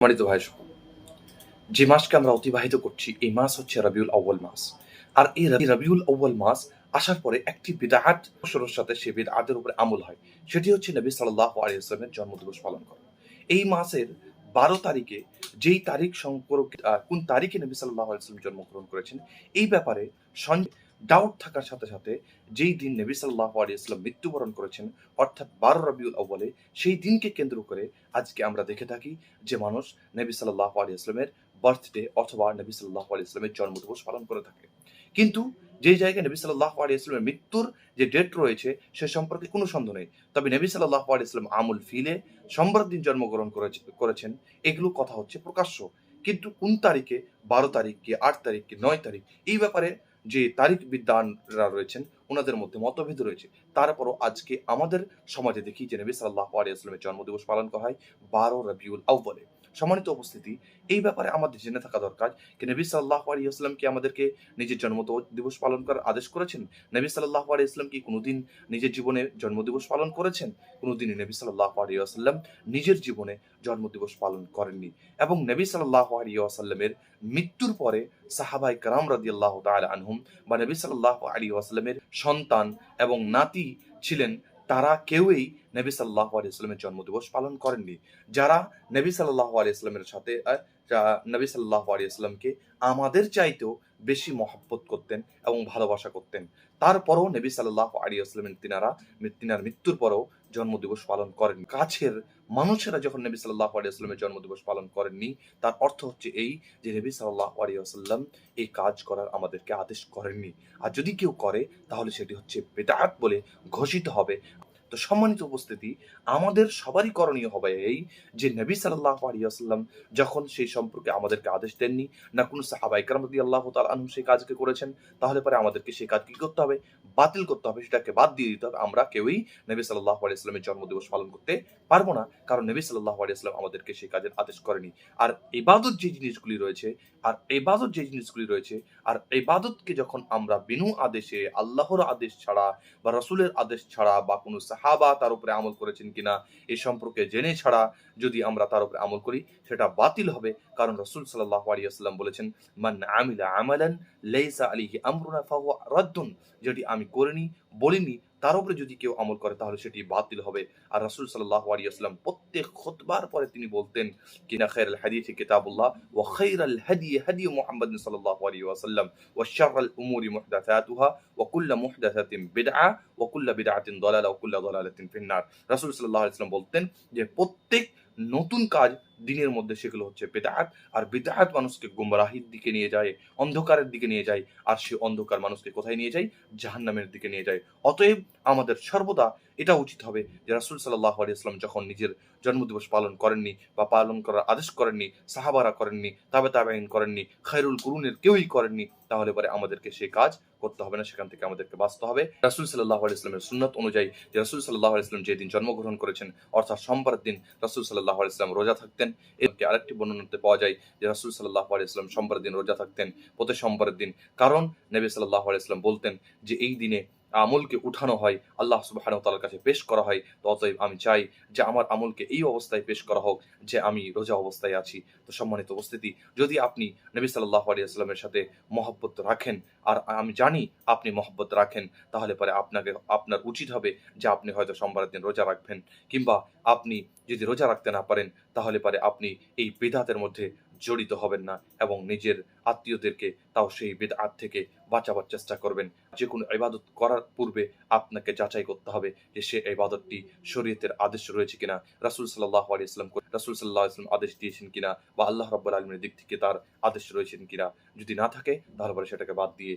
সম্মানিত ভাই সকল, যে মাসকে আমরা অতিবাহিত করছি এই মাস হচ্ছে রবিউল আউয়াল মাস। আর এই রবিউল আউয়াল মাস আসার পরে একটি বিদআত শুরুর সাথে সে বিদআতের উপরে আমল হয়। সেটি হচ্ছে নবী সাল্লাল্লাহু আলাইহি ওয়াসাল্লামের জন্মদিবস পালন করা। এই মাসের ১২ তারিখে যেই তারিখ সম্পর্কে কোন তারিখে নবী সাল্লাল্লাহু আলাইহি ওয়াসাল্লাম জন্মগ্রহণ করেছেন এই ব্যাপারে ডাউট থাকার সাথে সাথে যেই দিন নবী সাল্লাল্লাহু আলাইহি ওয়াসাল্লাম মৃত্যুবরণ করেছেন অর্থাৎ ১২ রবিউল আউয়ালে সেই দিনকে কেন্দ্র করে আজকে আমরা দেখে থাকি যে মানুষ নবী সাল্লাল্লাহু আলাইহি ওয়াসাল্লামের বার্থডে অথবা নবী সাল্লাল্লাহু আলাইহি ওয়াসাল্লামের জন্মদিবস পালন করে থাকে। কিন্তু যেই জায়গায় নবী সাল্লাল্লাহু আলাইহি ওয়াসাল্লামের মৃত্যুর যে ডেট রয়েছে সে সম্পর্কে কোনো সন্দেহ নেই। তবে নবী সাল্লাল্লাহু আলাইহি ওয়াসাল্লাম আমুল ফিলে সোমবার দিন জন্মগ্রহণ করেছেন এগুলো কথা হচ্ছে প্রকাশ্য। কিন্তু কোন তারিখে ১২ তারিখ কি ৮ তারিখ কি ৯ তারিখ এই ব্যাপারে যে তারিখ বিদ্বানরা রয়েছেন উনাদের মধ্যে মতভেদ রয়েছে। তারপরও আজকে আমাদের সমাজে দেখি যে নবী সাল্লাল্লাহু আলাইহি ওয়াসাল্লামের জন্মদিবস পালন করা হয় ১২ রবিউল আউয়ালে। সম্মানিত উপস্থিতি, এই ব্যাপারে আমাদের জেনে থাকা দরকার যে নবী সাল্লাল্লাহু আলাইহি ওয়াসাল্লাম কি আমাদেরকে নিজের জন্মদিবস পালন করার আদেশ করেছেন? নবী সাল্লাল্লাহু আলাইহি ওয়াসাল্লাম কি কোনোদিন নিজের জীবনে জন্মদিবস পালন করেছেন? কোনোদিনই নবী সাল্লাল্লাহু আলাইহি ওয়াসাল্লাম নিজের জীবনে জন্মদিবস পালন করেননি। এবং নবী সাল্লাল্লাহু আলাইহি ওয়াসাল্লামের মৃত্যুর পরে সাহাবায়ে কেরাম রাদিয়াল্লাহু তাআলা আনহুম বা নবী সাল্লাল্লাহু আলাইহি ওয়াসাল্লামের সন্তান এবং নাতি ছিলেন তারা কেউই নবী সাল্লাল্লাহু আলাইহি ওয়াসাল্লামের জন্মদিবস পালন করেননি। যারা নবী সাল্লাল্লাহু আলাইহি ওয়াসাল্লামের সাথে নবী সাল্লাল্লাহু আলাইহি ওয়াসাল্লামকে আমাদের চাইতেও বেশি মহব্বত করতেন এবং ভালোবাসা করতেন। তারপরও নবী সাল্লাল্লাহু আলাইহি ওয়াসাল্লামের তিনার মৃত্যুর পরেও জন্মদিবস পালন করেন। কাছের মানুষেরা যখন নবী সাল্লাল্লাহু আলাইহি ওয়াসাল্লামের জন্মদিবস পালন করেননি তার অর্থ হচ্ছে এই যে নবী সাল্লাল্লাহু আলাইহি ওয়াসাল্লাম এই কাজ করার আমাদেরকে আদেশ করেননি। আর যদি কেউ করে তাহলে সেটি হচ্ছে বিদআত বলে ঘোষিত হবে। তো সম্মানিত উপস্থিতি, আমাদের সবারই করণীয় হবে এই যে নবী সাল্লাল্লাহু আলাইহি ওয়াসাল্লাম যখন সেই সম্পর্কে আমাদেরকে আদেশ দেননি, না কোনো সাহাবায়ে কেরাম রাদিয়াল্লাহু তাআলা আনহুম সেই কাজকে করেছেন, তাহলে পরে আমাদেরকে সেই কাজ কি করতে হবে? বাতিল করতে হবে, সেটাকে বাদ দিয়ে দিতে হবে। আমরা কেউই নবী সাল্লাল্লাহু আলাইহি ওয়াসাল্লামের জন্মদিবস পালন করতে পারব না। কারণ নবী সাল্লাল্লাহু আলাইহি ওয়াসাল্লাম আমাদেরকে সেই কাজের আদেশ করেনি। আর ইবাদতকে যখন আমরা বিনু আদেশে আল্লাহর আদেশ ছাড়া বা রাসূলের আদেশ ছাড়া বা কোনো সাহাবা তার উপরে আমল করেছেন কিনা এ সম্পর্কে জেনে ছাড়া যদি আমরা তার উপরে আমল করি সেটা বাতিল হবে। কারণ রাসূল সাল্লাল্লাহু আলাইহি ওয়াসাল্লাম বলেছেন, মান আমিলা আমালান লাইসা আলাইহি আমরুনা ফাহুয়া রাদ্দুন। যেটি আমি করিনি, বলিনি তার উপরে যদি কেউ আমল করে তাহলে সেটি বাতিল হবে। আর রাসূল সাল্লাল্লাহু আলাইহি ওয়াসাল্লাম প্রত্যেক খুতবার পরে তিনি বলতেন কিনা খায়রুল হাদিসি কিতাবুল্লাহ ওয়া খায়রুল হাদি হাদি মুহাম্মাদিন সাল্লাল্লাহু আলাইহি ওয়াসাল্লাম ওয়া শাররুল উমুরি মুহদাসাতুহা ওয়া কুল্লু মুহদাসাতিন বিদআ ওয়া কুল্লু বিদআতিন দালালা ওয়া কুল্লু দালালাতিন ফিন্নার। রাসূল সাল্লাল্লাহু আলাইহি ওয়াসাল্লাম বলতেন যে প্রত্যেক নতুন কাজ দ্বীনের মধ্যে সেগুলো হচ্ছে বিদআত। আর বিদআত মানুষকে গোমরাহির দিকে নিয়ে যায়, অন্ধকারের দিকে নিয়ে যায়। আর সেই অন্ধকার মানুষকে কোথায় নিয়ে যায়? জাহান্নামের দিকে নিয়ে যায়। অতএব আমাদের সর্বদা এটা উচিত হবে যে রাসূল সাল্লাল্লাহু আলাইহি ওয়াসাল্লাম যখন নিজের জন্মদিবস পালন করেননি বা পালন করার আদেশ করেননি, সাহাবারা করেননি, তাবেঈন করেননি, খায়রুল কুরুনের কেউই করেননি, তাহলে পরে আমাদেরকে সেই কাজ করতে হবে না, সেখান থেকে আমাদেরকে বাঁচতে হবে। রাসূল সাল্লাল্লাহু আলাইহি ওয়াসাল্লামের সুন্নাত অনুযায়ী যে রাসূল সাল্লাল্লাহু আলাইহি ওয়াসাল্লাম যেদিন জন্মগ্রহণ করেছেন অর্থাৎ সোমবারের দিন রাসূল সাল্লাল্লাহু আলাইহি ওয়াসাল্লাম রোজা থাকতেন। এরকে আরেকটি বর্ণনাতে পাওয়া যায় যে রাসূল সাল্লাল্লাহু আলাইহি ওয়াসাল্লাম সোমবারের দিন রোজা থাকতেন, প্রতি সোমবারের দিন। কারণ নবী সাল্লাল্লাহু আলাইহি ওয়াসাল্লাম বলতেন যে এই দিনে আমলকে উঠানো হয়, আল্লাহ সুবহানাহু ওয়া তাআলার কাছে পেশ করা হয়। তো অতএব আমি চাই যে আমার আমলকে এই অবস্থায় পেশ করা হোক যে আমি রোজা অবস্থায় আছি। তো সম্মানিত উপস্থিতি, যদি আপনি নবী সাল্লাল্লাহু আলাইহি ওয়াসাল্লামের সাথে মহব্বত রাখেন আর আমি জানি আপনি মহব্বত রাখেন, তাহলে পরে আপনার উচিত হবে যে আপনি হয়তো সোমবারের দিন রোজা রাখবেন, কিংবা আপনি যদি রোজা রাখতে না পারেন তাহলে পরে আপনি এই বিদআতের মধ্যে জড়িত হবেন না এবং নিজের আত্মীয়দেরকে তাও সেই বিদআত থেকে বাঁচাবার চেষ্টা করবেন। যেকোনো ইবাদত করার পূর্বে আপনাকে যাচাই করতে হবে যে সে ইবাদতটি শরীয়তের আদেশ রয়েছে কিনা, রাসূল সাল্লাল্লাহু আলাইহি ওয়াসাল্লাম আদেশ দিয়েছেন কিনা বা আল্লাহ রাব্বুল আলামিনের দিক থেকে তার আদেশ রয়েছেন কিনা। যদি না থাকে তাহলে পরে সেটাকে বাদ দিয়ে